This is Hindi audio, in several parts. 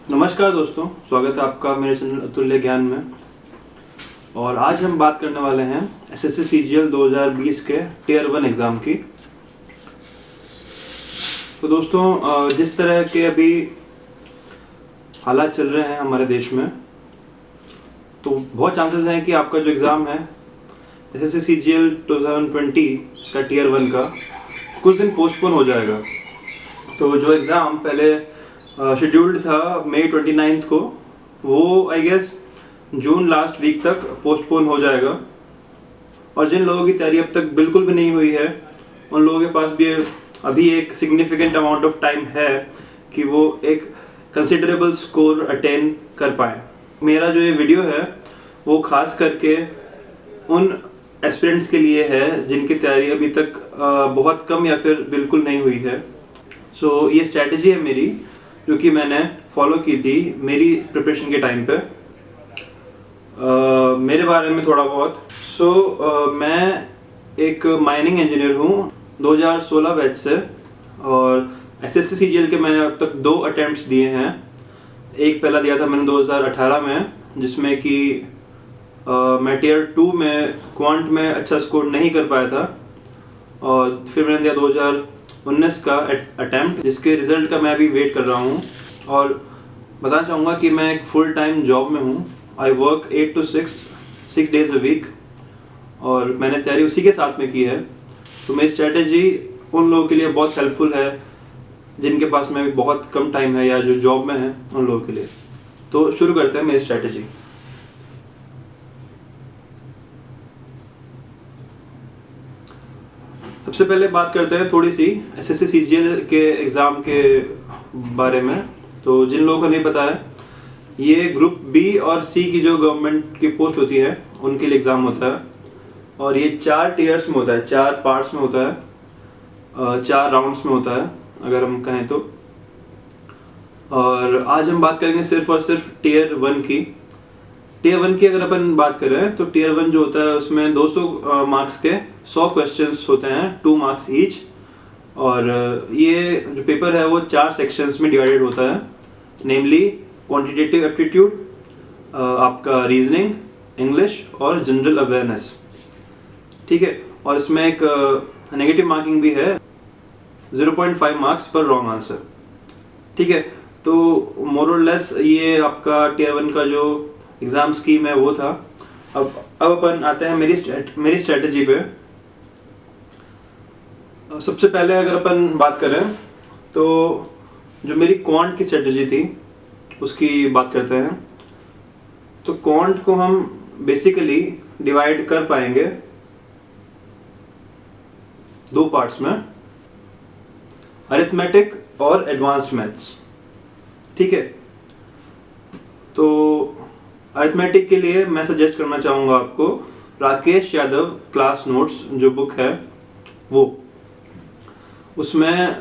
नमस्कार दोस्तों, स्वागत है आपका मेरे चैनल अतुल्य ज्ञान में। और आज हम बात करने वाले हैं एसएससी सीजीएल 2020 के टियर 1 एग्ज़ाम की। तो दोस्तों, जिस तरह के अभी हालात चल रहे हैं हमारे देश में, तो बहुत चांसेस हैं कि आपका जो एग्ज़ाम है एसएससी सीजीएल 2020 का टियर 1 का कुछ दिन पोस्टपोन हो जाएगा। तो जो एग्ज़ाम पहले शेड्यूल्ड था मई 29 को, वो I guess June last week तक पोस्टपोन हो जाएगा। और जिन लोगों की तैयारी अब तक बिल्कुल भी नहीं हुई है, उन लोगों के पास भी अभी एक सिग्निफिकेंट अमाउंट ऑफ टाइम है कि वो एक कंसिडरेबल स्कोर अटेन कर पाएँ। मेरा जो ये वीडियो है वो खास करके उन एस्पिरेंट्स के लिए है जिनकी तैयारी अभी तक बहुत कम या फिर बिल्कुल नहीं हुई है। सो ये स्ट्रैटेजी है मेरी, जो कि मैंने फॉलो की थी मेरी प्रिपरेशन के टाइम पे। मेरे बारे में थोड़ा बहुत। मैं एक माइनिंग इंजीनियर हूँ 2016 बैच से, और एसएससी सीजीएल के मैंने अब तक 2 अटेम्प्ट्स दिए हैं। एक पहला दिया था मैंने 2018 में, जिसमें कि मैं टियर 2 में क्वांट में अच्छा स्कोर नहीं कर पाया था। और फिर मैंने दिया 2019 का अटेम्प्ट, जिसके रिज़ल्ट का मैं अभी वेट कर रहा हूँ। और बताना चाहूँगा कि मैं एक फुल टाइम जॉब में हूँ। I work 8 to 6 days a week, और मैंने तैयारी उसी के साथ में की है। तो मेरी स्ट्रैटेजी उन लोगों के लिए बहुत हेल्पफुल है जिनके पास में बहुत कम टाइम है या जो जॉब में है, उन लोगों के लिए। तो शुरू करते हैं मेरी स्ट्रैटेजी। सबसे पहले बात करते हैं थोड़ी सी एसएससी सीजीएल के एग्ज़ाम के बारे में। तो जिन लोगों को नहीं पता है, ये ग्रुप बी और सी की जो गवर्नमेंट की पोस्ट होती है उनके लिए एग्ज़ाम होता है। और ये 4 टीयर्स में होता है, 4 पार्ट्स में होता है, 4 राउंड्स में होता है अगर हम कहें तो। और आज हम बात करेंगे सिर्फ और सिर्फ टियर 1 की। टियर 1 की अगर अपन बात करें तो टियर 1 जो होता है उसमें 200 मार्क्स के 100 क्वेश्चंस होते हैं, 2 मार्क्स ईच। और ये जो पेपर है वो 4 सेक्शंस में डिवाइडेड होता है, नेमली क्वांटिटेटिव एप्टीट्यूड, आपका रीजनिंग, इंग्लिश और जनरल अवेयरनेस। ठीक है। और इसमें एक नेगेटिव मार्किंग भी है, 0.5 मार्क्स पर रॉन्ग आंसर। ठीक है। तो मोर और लेस ये आपका टियर 1 का जो एग्ज़ाम स्कीम है वो था। अब अपन आते हैं मेरी स्ट्रेटजी पे। सबसे पहले अगर अपन बात करें तो जो मेरी क्वांट की स्ट्रेटजी थी उसकी बात करते हैं। तो क्वांट को हम बेसिकली डिवाइड कर पाएंगे 2 पार्ट्स में, अरिथमेटिक और एडवांस्ड मैथ्स। ठीक है। तो अरिथमेटिक के लिए मैं सजेस्ट करना चाहूँगा आपको राकेश यादव क्लास नोट्स जो बुक है वो। उसमें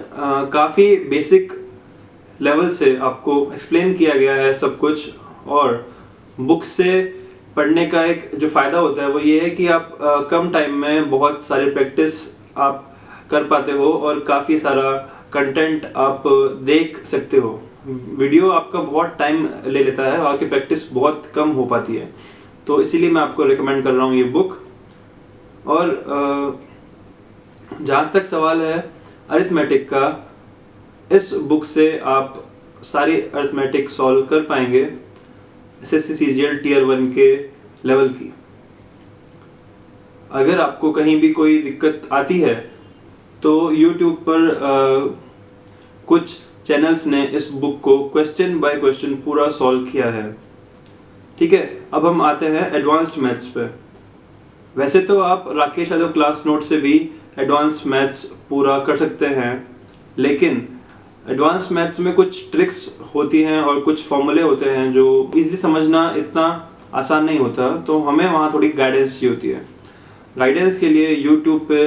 काफ़ी बेसिक लेवल से आपको एक्सप्लेन किया गया है सब कुछ। और बुक से पढ़ने का एक जो फ़ायदा होता है वो ये है कि आप कम टाइम में बहुत सारे प्रैक्टिस आप कर पाते हो और काफ़ी सारा कंटेंट आप देख सकते हो। वीडियो आपका बहुत टाइम ले लेता है और आपकी प्रैक्टिस बहुत कम हो पाती है। तो इसीलिए मैं आपको रिकमेंड कर रहा हूँ ये बुक। और जहाँ तक सवाल है अरिथमेटिक का, इस बुक से आप सारी अरिथमेटिक सॉल्व कर पाएंगे एसएससी सीजीएल टियर 1 के लेवल की। अगर आपको कहीं भी कोई दिक्कत आती है तो YouTube पर कुछ चैनल्स ने इस बुक को क्वेश्चन बाय क्वेश्चन पूरा सॉल्व किया है। ठीक है। अब हम आते हैं एडवांस्ड मैथ्स पे। वैसे तो आप राकेश यादव क्लास नोट से भी एडवांस मैथ्स पूरा कर सकते हैं, लेकिन एडवांस मैथ्स में कुछ ट्रिक्स होती हैं और कुछ फॉर्मूले होते हैं जो इजीली समझना इतना आसान नहीं होता। तो हमें वहाँ थोड़ी गाइडेंस चाहिए होती है। गाइडेंस के लिए यूट्यूब पे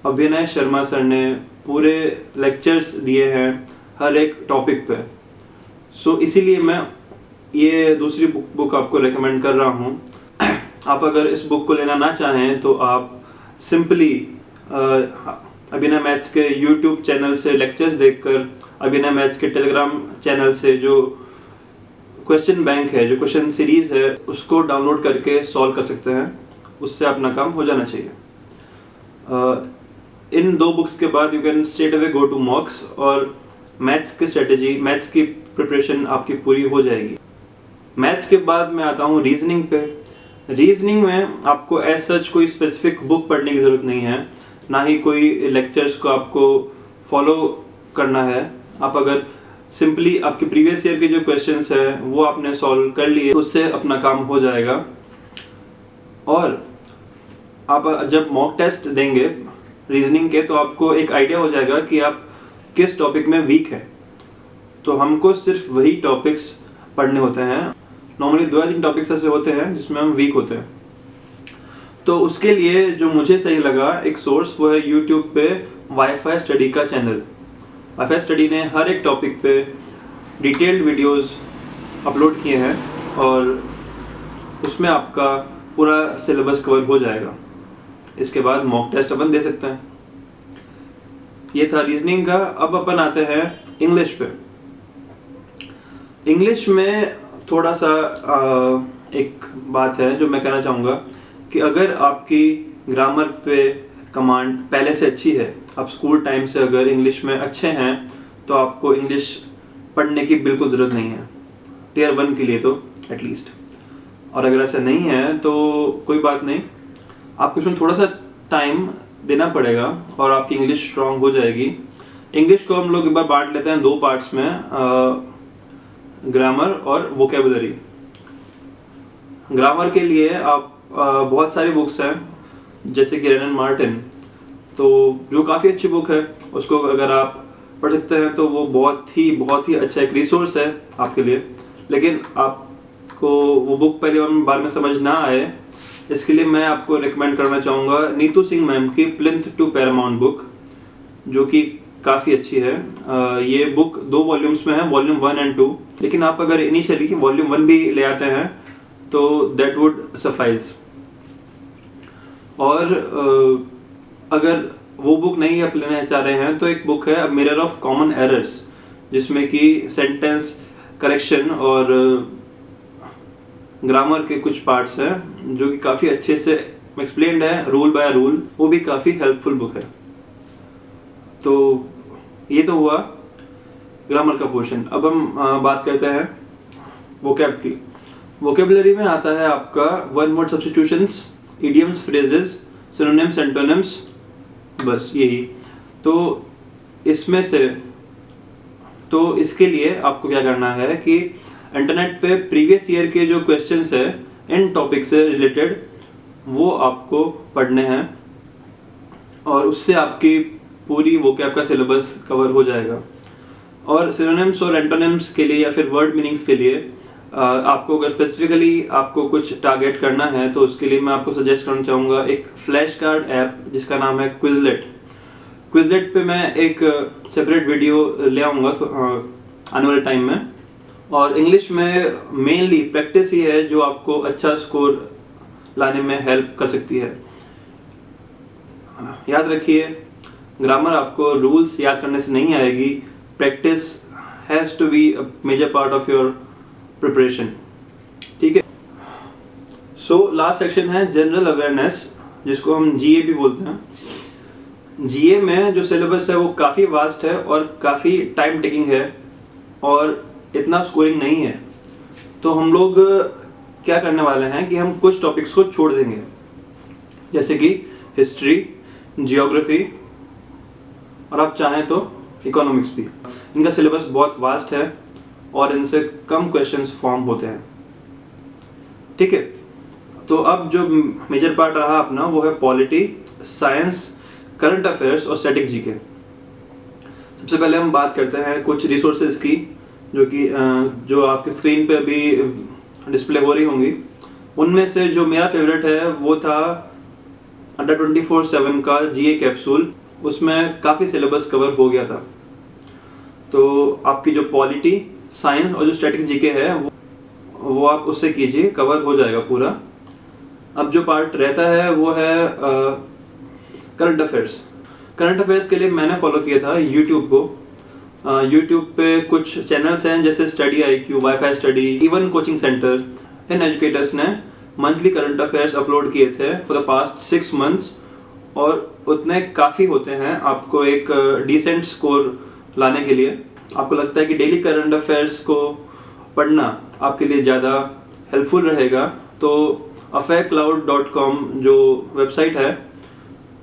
अभिनय शर्मा सर ने पूरे लेक्चर्स दिए हैं हर एक टॉपिक पे। सो इसीलिए मैं ये दूसरी बुक आपको रेकमेंड कर रहा हूँ। आप अगर इस बुक को लेना ना चाहें तो आप सिंपली अभिनय मैथ्स के यूट्यूब चैनल से लेक्चर्स देखकर, अभिनय मैथ्स के टेलीग्राम चैनल से जो क्वेश्चन बैंक है, जो क्वेश्चन सीरीज है, उसको डाउनलोड करके सॉल्व कर सकते हैं। उससे अपना काम हो जाना चाहिए। इन 2 बुक्स के बाद you can straight away go to mocks और मैथ्स की स्ट्रेटेजी, मैथ्स की प्रिपरेशन आपकी पूरी हो जाएगी। मैथ्स के बाद मैं आता हूँ रीजनिंग पे। रीजनिंग में आपको एज सच कोई स्पेसिफिक बुक पढ़ने की ज़रूरत नहीं है, ना ही कोई लेक्चर्स को आपको फॉलो करना है। आप अगर सिंपली आपके प्रीवियस ईयर के जो क्वेश्चंस हैं वो आपने सॉल्व कर लिए, उससे अपना काम हो जाएगा। और आप जब मॉक टेस्ट देंगे रीजनिंग के, तो आपको एक आइडिया हो जाएगा कि आप किस टॉपिक में वीक है। तो हमको सिर्फ वही टॉपिक्स पढ़ने होते हैं। नॉर्मली 2 या 3 टॉपिक्स ऐसे होते हैं जिसमें हम वीक होते हैं। तो उसके लिए जो मुझे सही लगा एक सोर्स, वो है यूट्यूब पे वाईफाई स्टडी का चैनल। वाईफाई स्टडी ने हर एक टॉपिक पे डिटेल्ड वीडियोस अपलोड किए हैं और उसमें आपका पूरा सिलेबस कवर हो जाएगा। इसके बाद मॉक टेस्ट अपन दे सकते हैं। ये था रीजनिंग का। अब अपन आते हैं इंग्लिश पे। इंग्लिश में थोड़ा सा एक बात है जो मैं कहना चाहूँगा कि अगर आपकी ग्रामर पे कमांड पहले से अच्छी है, आप स्कूल टाइम से अगर इंग्लिश में अच्छे हैं, तो आपको इंग्लिश पढ़ने की बिल्कुल ज़रूरत नहीं है, टियर 1 के लिए तो एटलीस्ट। और अगर ऐसा नहीं है तो कोई बात नहीं, आपको इसमें थोड़ा सा टाइम देना पड़ेगा और आपकी इंग्लिश स्ट्रांग हो जाएगी। इंग्लिश को हम लोग एक बार बांट लेते हैं 2 पार्ट्स में, ग्रामर और वोकेबुलरी। ग्रामर के लिए आप बहुत सारी बुक्स हैं, जैसे कि रेनन मार्टिन, तो जो काफ़ी अच्छी बुक है, उसको अगर आप पढ़ सकते हैं तो वो बहुत ही अच्छा एक रिसोर्स है आपके लिए। लेकिन आपको वो बुक पहली बार में समझ ना आए, इसके लिए मैं आपको रिकमेंड करना चाहूँगा नीतू सिंह मैम की प्लिंथ टू पैरामाउंट बुक, जो कि काफ़ी अच्छी है। ये बुक 2 वॉल्यूम्स में है, वॉल्यूम 1 और 2। लेकिन आप अगर इनिशियली वॉल्यूम 1 भी ले आते हैं तो दैट वुड सफाइज। और अगर वो बुक नहीं आप लेना चाह रहे हैं तो एक बुक है मिरर ऑफ कॉमन एरर्स, जिसमें कि सेंटेंस करेक्शन और ग्रामर के कुछ पार्ट्स हैं जो कि काफ़ी अच्छे से एक्सप्लेन्ड है, रूल बाय रूल। वो भी काफ़ी हेल्पफुल बुक है। तो ये तो हुआ ग्रामर का पोर्शन। अब हम बात करते हैं वोकैब की। वोकेबुलरी में आता है आपका 1 word substitutions, idioms, phrases, synonyms, antonyms, बस यही। तो इसमें से तो इसके लिए आपको क्या करना है कि इंटरनेट पे प्रीवियस ईयर के जो क्वेश्चंस है इन टॉपिक से रिलेटेड, वो आपको पढ़ने हैं और उससे आपकी पूरी वोकैब का सिलेबस कवर हो जाएगा। और सिनोनिम्स और एंटोनिम्स के लिए या फिर वर्ड मीनिंग्स के लिए आपको अगर स्पेसिफिकली आपको कुछ टारगेट करना है, तो उसके लिए मैं आपको सजेस्ट करना चाहूँगा एक फ्लैश कार्ड ऐप जिसका नाम है क्विजलेट। क्विजलेट पे मैं एक सेपरेट वीडियो ले आऊँगा आने वाले टाइम में। और इंग्लिश में मेनली प्रैक्टिस ही है जो आपको अच्छा स्कोर लाने में हेल्प कर सकती है। याद रखिए, ग्रामर आपको रूल्स याद करने से नहीं आएगी, practice has to be a major part of your preparation. ठीक है। सो लास्ट सेक्शन है जनरल अवेयरनेस, जिसको हम जीए भी बोलते हैं। जीए में जो सिलेबस है वो काफ़ी वास्ट है और काफ़ी टाइम टेकिंग है और इतना स्कोरिंग नहीं है। तो हम लोग क्या करने वाले हैं कि हम कुछ टॉपिक्स को छोड़ देंगे, जैसे कि हिस्ट्री, जियोग्राफी और आप चाहें तो इकोनॉमिक्स भी। इनका सिलेबस बहुत वास्ट है और इनसे कम क्वेश्चंस फॉर्म होते हैं। ठीक है। तो अब जो मेजर पार्ट रहा अपना वो है पॉलिटी, साइंस, करंट अफेयर्स और स्टैटिक जीके। सबसे पहले हम बात करते हैं कुछ रिसोर्सेज की, जो आपकी स्क्रीन पे अभी डिस्प्ले हो रही होंगी। उनमें से जो मेरा फेवरेट है वो था अंडर 24/7 का जीए कैप्सूल। उसमें काफ़ी सिलेबस कवर हो गया था। तो आपकी जो पॉलिटी, साइंस और जो स्टैटिक जीके है वो आप उससे कीजिए, कवर हो जाएगा पूरा। अब जो पार्ट रहता है वो है करंट अफेयर्स। करंट अफेयर्स के लिए मैंने फॉलो किया था यूट्यूब को, यूट्यूब पे कुछ चैनल्स हैं जैसे study IQ, WiFi study, even coaching centre, इन एजुकेटर्स ने मंथली करंट अफेयर्स अपलोड किए थे फॉर द पास्ट 6 मंथ्स, और उतने काफ़ी होते हैं आपको एक डिसेंट स्कोर लाने के लिए। आपको लगता है कि डेली करंट अफेयर्स को पढ़ना आपके लिए ज़्यादा हेल्पफुल रहेगा, तो affaircloud.com जो वेबसाइट है,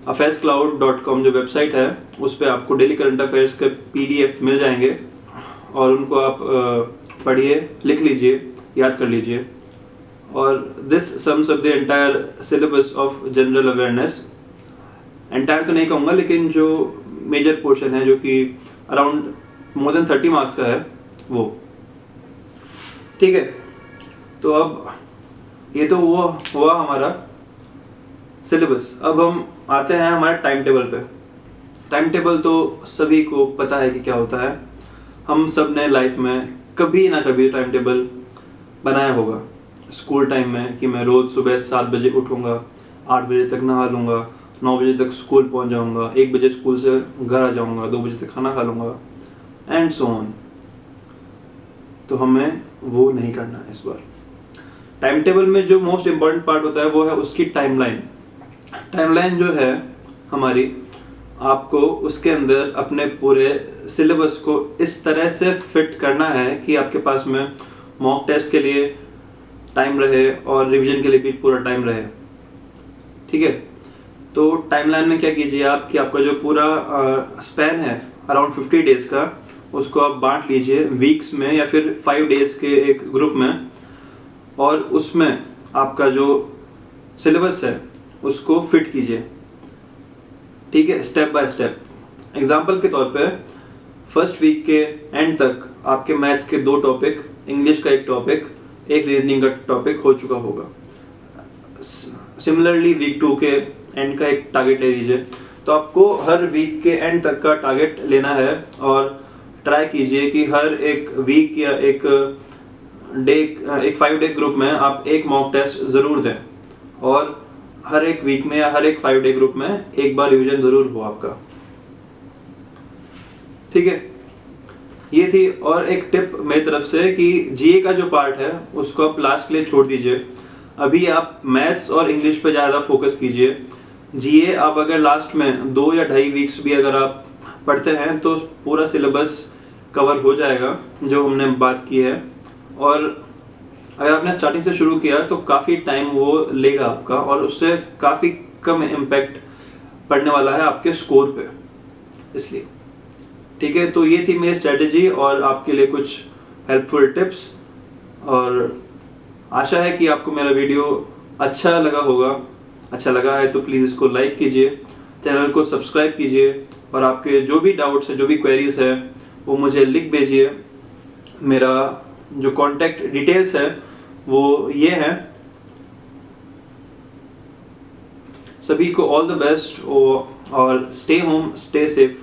affairscloud.com जो वेबसाइट है, उस पर आपको डेली करंट अफेयर्स के PDF मिल जाएंगे और उनको आप पढ़िए, लिख लीजिए, याद कर लीजिए। और this sums up the entire syllabus of general awareness. Entire तो नहीं कहूँगा, लेकिन जो मेजर पोर्शन है जो कि अराउंड मोर देन 30 मार्क्स का है वो। ठीक है, तो अब ये तो वो हुआ हमारा सिलेबस। अब हम आते हैं हमारे टाइम टेबल पे। टाइम टेबल तो सभी को पता है कि क्या होता है। हम सब ने लाइफ में कभी ना कभी टाइम टेबल बनाया होगा। स्कूल टाइम में कि मैं रोज़ सुबह 7 बजे उठूँगा, 8 बजे तक नहा लूँगा, 9 बजे तक स्कूल पहुँच जाऊँगा, 1 बजे स्कूल से घर आ जाऊँगा, 2 बजे तक खाना खा लूँगा, एंड सो ऑन। तो हमें वो नहीं करना है इस बार। टाइम टेबल में जो मोस्ट इम्पॉर्टेंट पार्ट होता है वो है उसकी टाइमलाइन। टाइमलाइन जो है हमारी, आपको उसके अंदर अपने पूरे सिलेबस को इस तरह से फिट करना है कि आपके पास में मॉक टेस्ट के लिए टाइम रहे और रिवीजन के लिए भी पूरा टाइम रहे। ठीक है, तो टाइमलाइन में क्या कीजिए आप कि आपका जो पूरा स्पैन है अराउंड 50 डेज का, उसको आप बांट लीजिए वीक्स में या फिर 5 डेज के एक ग्रुप में, और उसमें आपका जो सिलेबस है उसको फिट कीजिए। ठीक है, स्टेप बाय स्टेप। एग्जाम्पल के तौर पे फर्स्ट वीक के एंड तक आपके मैथ्स के 2 टॉपिक, इंग्लिश का 1 टॉपिक, एक रीजनिंग का टॉपिक हो चुका होगा। सिमिलरली वीक 2 के एंड का एक टारगेट ले लीजिए। तो आपको हर वीक के एंड तक का टारगेट लेना है और ट्राई कीजिए कि हर एक वीक या एक 5 डे ग्रुप में आप एक मॉक टेस्ट ज़रूर दें, और हर एक वीक में या हर एक 5 डे ग्रुप में एक बार रिवीजन ज़रूर हो आपका। ठीक है, ये थी। और एक टिप मेरी तरफ से कि GA का जो पार्ट है उसको आप लास्ट के लिए छोड़ दीजिए। अभी आप मैथ्स और इंग्लिश पे ज़्यादा फोकस कीजिए। GA आप अगर लास्ट में 2 या 2.5 वीक्स भी अगर आप पढ़ते हैं तो पूरा सिलेबस कवर हो जाएगा जो हमने बात की है। और अगर आपने स्टार्टिंग से शुरू किया तो काफ़ी टाइम वो लेगा आपका, और उससे काफ़ी कम इम्पैक्ट पड़ने वाला है आपके स्कोर पे, इसलिए। ठीक है, तो ये थी मेरी स्ट्रेटजी और आपके लिए कुछ हेल्पफुल टिप्स, और आशा है कि आपको मेरा वीडियो अच्छा लगा होगा। अच्छा लगा है तो प्लीज़ इसको लाइक कीजिए, चैनल को सब्सक्राइब कीजिए, और आपके जो भी डाउट्स हैं, जो भी क्वेरीज है, वो मुझे लिख भेजिए। मेरा जो कॉन्टैक्ट डिटेल्स है वो ये है। सभी को ऑल द बेस्ट, और स्टे होम, स्टे सेफ।